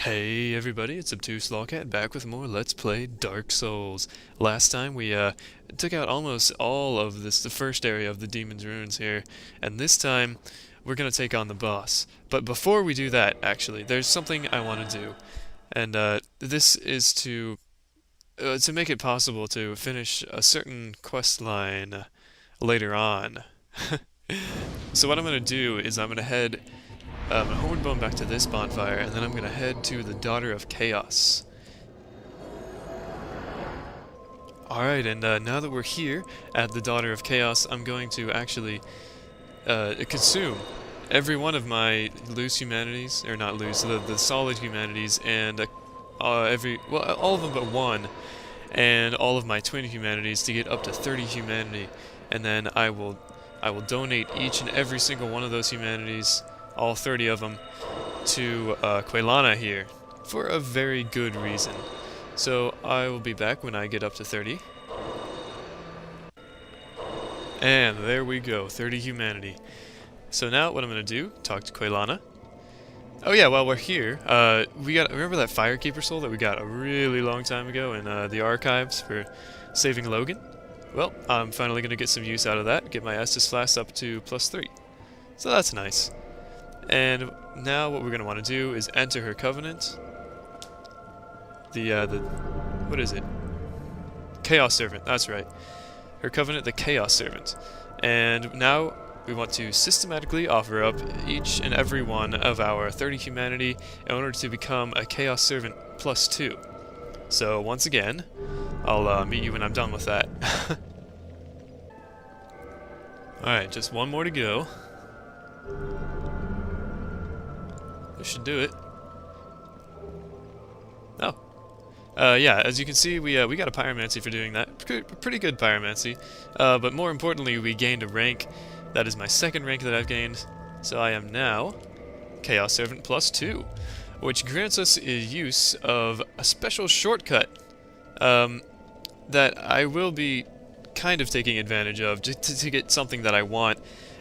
Hey everybody, it's Obtuse Lolcat back with more Let's Play Dark Souls. Last time we took out almost all of the first area of the Demon's Ruins here, and this time we're gonna take on the boss. But before we do that, actually, there's something I want to do, and this is to make it possible to finish a certain quest line later on. So what I'm gonna do is I'm gonna head homeward bone back to this bonfire, and then I'm gonna head to the Daughter of Chaos. Alright, and now that we're here at the Daughter of Chaos, I'm going to actually consume every one of my loose humanities, or not loose, the solid humanities, and all of them but one, and all of my twin humanities to get up to 30 humanity, and then I will donate each and every single one of those humanities, all 30 of them, to Quelana here, for a very good reason. So I will be back when I get up to 30. And there we go, 30 humanity. So now what I'm going to do, talk to Quelana. Oh yeah, while we're here, remember that Firekeeper soul that we got a really long time ago in the archives for saving Logan? Well, I'm finally going to get some use out of that, get my Estus Flask up to +3. So that's nice. And now what we're going to want to do is enter her covenant. What is it? Chaos Servant, that's right. Her covenant, the Chaos Servant. And now we want to systematically offer up each and every one of our 30 humanity in order to become a Chaos Servant +2. So once again, I'll meet you when I'm done with that. Alright, just one more to go. This should do it. Oh. Yeah, as you can see, we got a pyromancy for doing that. Pretty good pyromancy. But more importantly, we gained a rank. That is my second rank that I've gained. So I am now Chaos Servant +2, which grants us a use of a special shortcut that I will be kind of taking advantage of to get something that I want,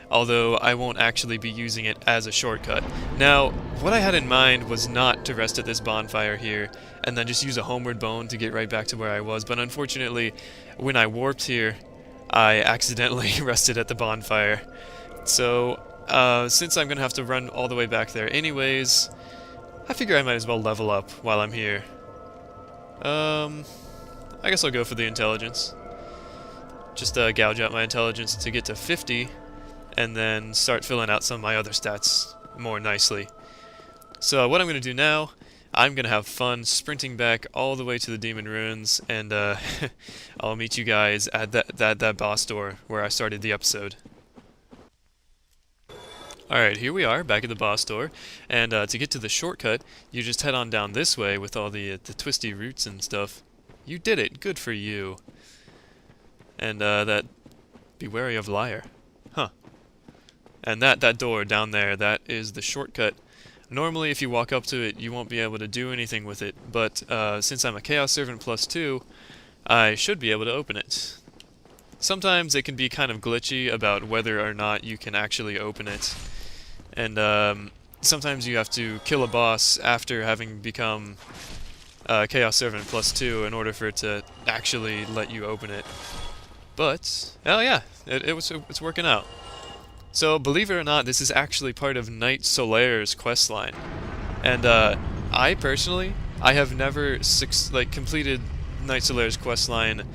although I won't actually be using it as a shortcut. Now, what I had in mind was not to rest at this bonfire here and then just use a homeward bone to get right back to where I was, but unfortunately, when I warped here, I accidentally rested at the bonfire. So, since I'm going to have to run all the way back there anyways, I figure I might as well level up while I'm here. I guess I'll go for the intelligence. Just gouge out my intelligence to get to 50, and then start filling out some of my other stats more nicely. So what I'm going to do now, I'm going to have fun sprinting back all the way to the Demon Ruins, and I'll meet you guys at that boss door where I started the episode. Alright, here we are, back at the boss door, and to get to the shortcut, you just head on down this way with all the twisty roots and stuff. You did it, good for you. And be wary of liar. Huh. And that door down there, that is the shortcut. Normally, if you walk up to it, you won't be able to do anything with it, but since I'm a Chaos Servant +2, I should be able to open it. Sometimes it can be kind of glitchy about whether or not you can actually open it, and sometimes you have to kill a boss after having become Chaos Servant +2 in order for it to actually let you open it. But, oh yeah, it's working out. So, believe it or not, this is actually part of Knight Solaire's questline. And, I personally, I have never completed Knight Solaire's questline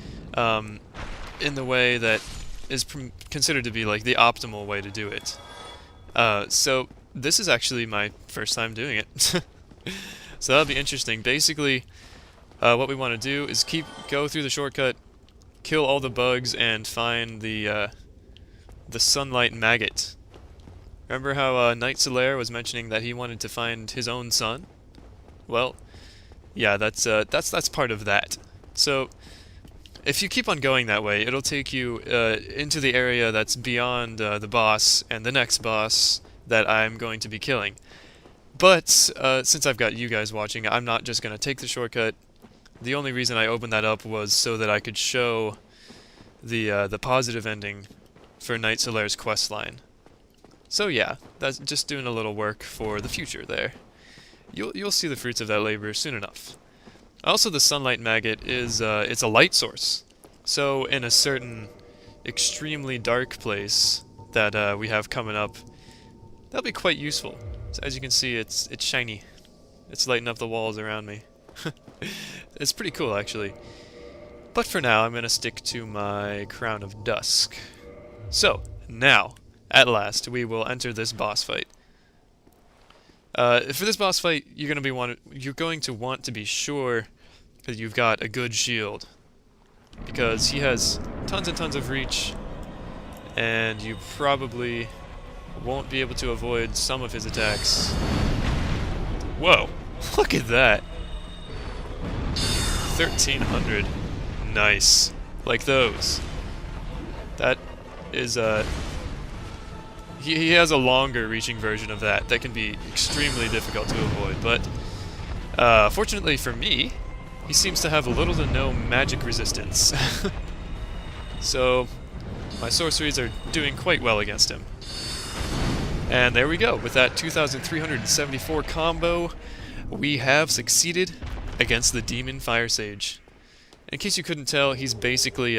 in the way that is considered to be, like, the optimal way to do it. So, this is actually my first time doing it. So that'll be interesting. Basically, what we want to do is go through the shortcut, kill all the bugs, and find the sunlight maggot. Remember how Knight Solaire was mentioning that he wanted to find his own sun? Well, yeah, that's part of that. So, if you keep on going that way, it'll take you into the area that's beyond the boss and the next boss that I'm going to be killing. But since I've got you guys watching, I'm not just going to take the shortcut. The only reason I opened that up was so that I could show the positive ending for Knight Solaire's questline. So yeah, that's just doing a little work for the future there. you'll see the fruits of that labor soon enough. Also, the sunlight maggot is it's a light source. So in a certain extremely dark place that we have coming up, that'll be quite useful. So as you can see, it's shiny. It's lighting up the walls around me. It's pretty cool, actually. But for now, I'm going to stick to my Crown of Dusk. So, now, at last, we will enter this boss fight. For this boss fight, you're going to want to be sure that you've got a good shield, because he has tons and tons of reach, and you probably won't be able to avoid some of his attacks. Whoa! Look at that! 1300. Nice. Like those. That is, He has a longer reaching version of that can be extremely difficult to avoid, but fortunately for me, he seems to have little to no magic resistance. So, my sorceries are doing quite well against him. And there we go. With that 2,374 combo, we have succeeded against the Demon Firesage. In case you couldn't tell, he's basically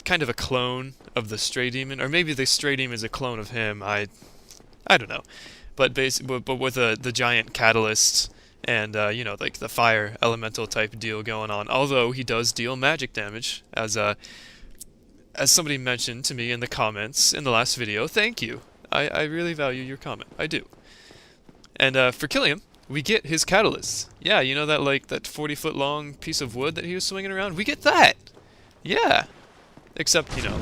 kind of a clone of the Stray Demon, or maybe the Stray Demon is a clone of him. I don't know, but with the giant catalyst and you know, like the fire elemental type deal going on. Although he does deal magic damage, as somebody mentioned to me in the comments in the last video. Thank you. I really value your comment. I do. And for killing him, we get his catalyst. Yeah, you know that, like, that 40-foot long piece of wood that he was swinging around? We get that! Yeah. Except, you know,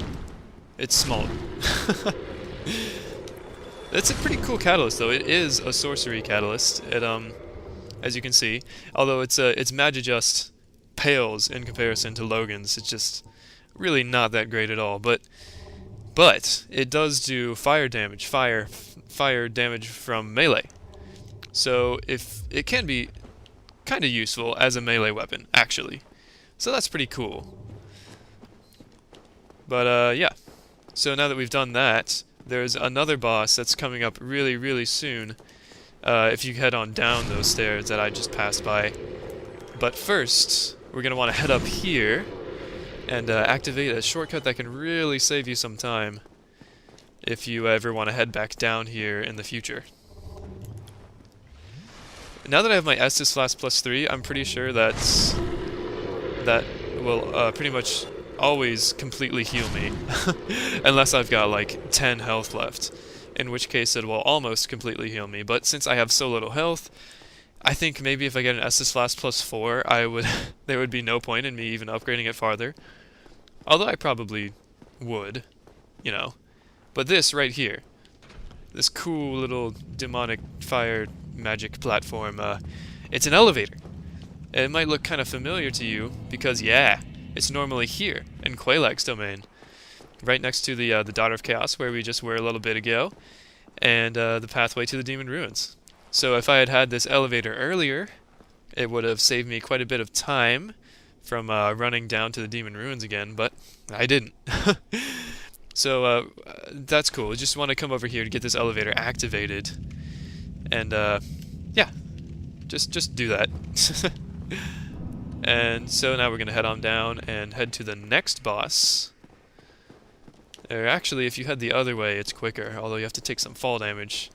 it's small. It's a pretty cool catalyst, though. It is a sorcery catalyst. It, as you can see, although its Magijust pales in comparison to Logan's. It's just really not that great at all. But it does do fire damage, fire damage from melee. So if it can be kind of useful as a melee weapon, actually. So that's pretty cool. But yeah. So now that we've done that, there's another boss that's coming up really, really soon. If you head on down those stairs that I just passed by. But first, we're going to want to head up here and activate a shortcut that can really save you some time if you ever want to head back down here in the future. Now that I have my Estus Flask +3, I'm pretty sure that will pretty much always completely heal me. Unless I've got like 10 health left, in which case it will almost completely heal me. But since I have so little health, I think maybe if I get an Estus Flask +4, there would be no point in me even upgrading it farther. Although I probably would, you know. But this right here, this cool little demonic fire magic platform, it's an elevator. It might look kind of familiar to you because, yeah, it's normally here in Quelaag's domain, right next to the Daughter of Chaos, where we just were a little bit ago, and the pathway to the Demon Ruins. So if I had had this elevator earlier, it would have saved me quite a bit of time from running down to the Demon Ruins again, but I didn't. So that's cool. I just want to come over here to get this elevator activated, and yeah, just do that. And so now we're gonna head on down and head to the next boss. Or actually, if you head the other way, it's quicker, although you have to take some fall damage.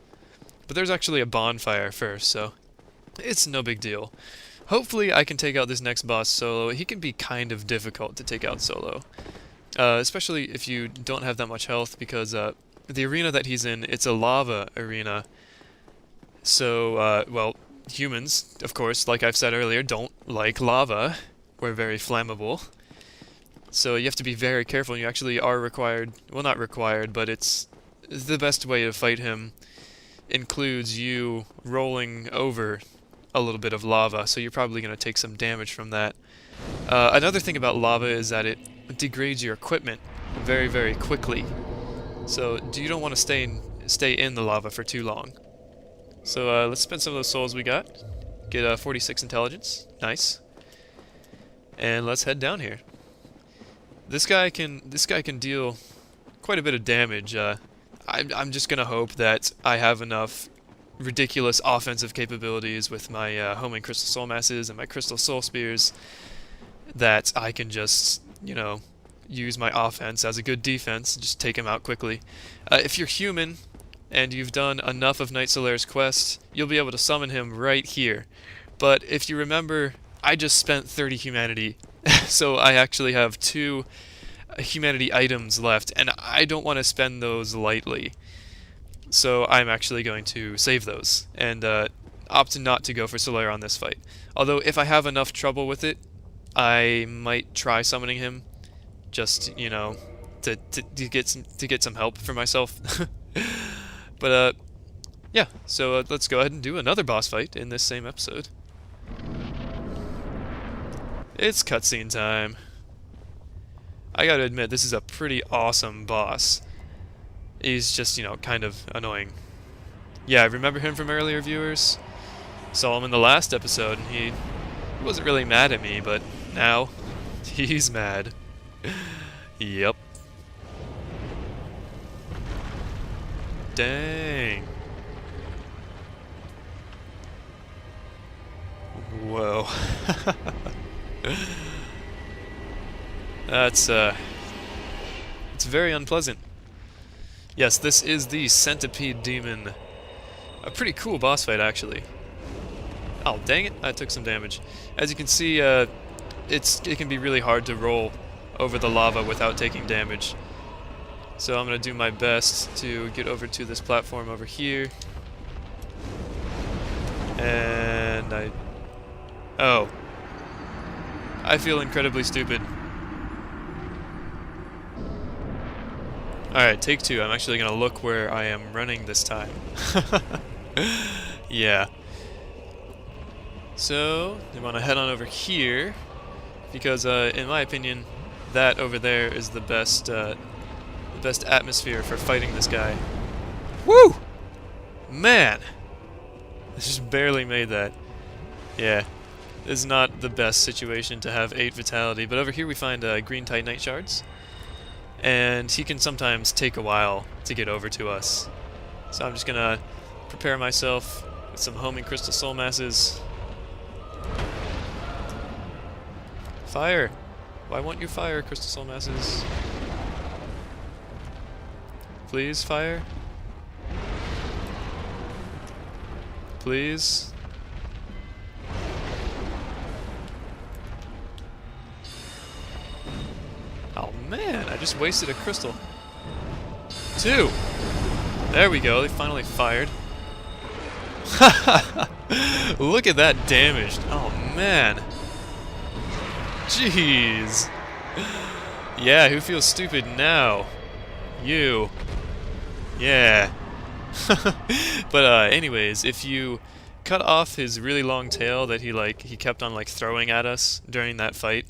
But there's actually a bonfire first, so it's no big deal. Hopefully I can take out this next boss solo. He can be kind of difficult to take out solo. Especially if you don't have that much health, because the arena that he's in, it's a lava arena. So, well, humans, of course, like I've said earlier, don't like lava. We're very flammable. So you have to be very careful, and you actually are required, well, not required, but it's the best way to fight him includes you rolling over a little bit of lava, so you're probably going to take some damage from that. Another thing about lava is that it degrades your equipment very, very quickly. So you don't want to stay in the lava for too long. So let's spend some of those souls we got. Get 46 intelligence. Nice. And let's head down here. This guy can deal quite a bit of damage. I'm just gonna hope that I have enough ridiculous offensive capabilities with my homing crystal soul masses and my crystal soul spears that I can just, you know, use my offense as a good defense, just take him out quickly. If you're human and you've done enough of Knight Solaire's quest, you'll be able to summon him right here. But if you remember, I just spent 30 humanity, so I actually have 2 humanity items left, and I don't want to spend those lightly. So I'm actually going to save those and opt not to go for Solaire on this fight. Although if I have enough trouble with it, I might try summoning him, just, you know, to get some help for myself. But yeah. So let's go ahead and do another boss fight in this same episode. It's cutscene time. I gotta admit, this is a pretty awesome boss. He's just, you know, kind of annoying. Yeah, I remember him from earlier viewers. Saw him in the last episode, and he wasn't really mad at me, but now he's mad. Yep. Dang. Whoa. That's it's very unpleasant. Yes, this is the Centipede demon. A pretty cool boss fight, actually. Oh, dang it, I took some damage. As you can see, it can be really hard to roll over the lava without taking damage. So I'm going to do my best to get over to this platform over here. And oh. I feel incredibly stupid. Alright, take 2. I'm actually going to look where I am running this time. Yeah. So, we want to head on over here, because in my opinion, that over there is the best atmosphere for fighting this guy. Woo! Man! I just barely made that. Yeah. This is not the best situation to have 8 vitality, but over here we find green titanite shards. And he can sometimes take a while to get over to us. So I'm just gonna prepare myself with some homing crystal soul masses. Fire! Why won't you fire, crystal soul masses? Please, fire? Please? Oh man, I just wasted a crystal. 2! There we go, they finally fired. Look at that damage. Oh man. Jeez. Yeah, who feels stupid now? You. Yeah. But anyways, if you cut off his really long tail that he kept on throwing at us during that fight,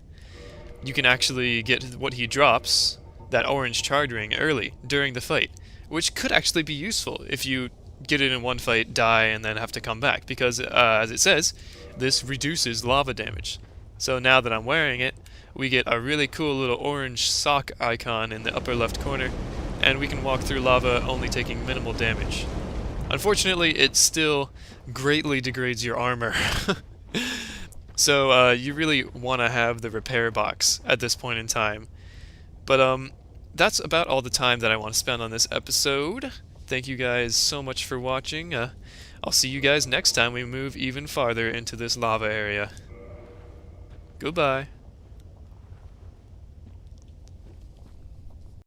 you can actually get what he drops, that orange charge ring, early during the fight, which could actually be useful if you get it in one fight, die, and then have to come back, because as it says, this reduces lava damage. So now that I'm wearing it, we get a really cool little orange sock icon in the upper left corner, and we can walk through lava only taking minimal damage. Unfortunately, it still greatly degrades your armor. So you really want to have the repair box at this point in time. But that's about all the time that I want to spend on this episode. Thank you guys so much for watching. I'll see you guys next time we move even farther into this lava area. Goodbye.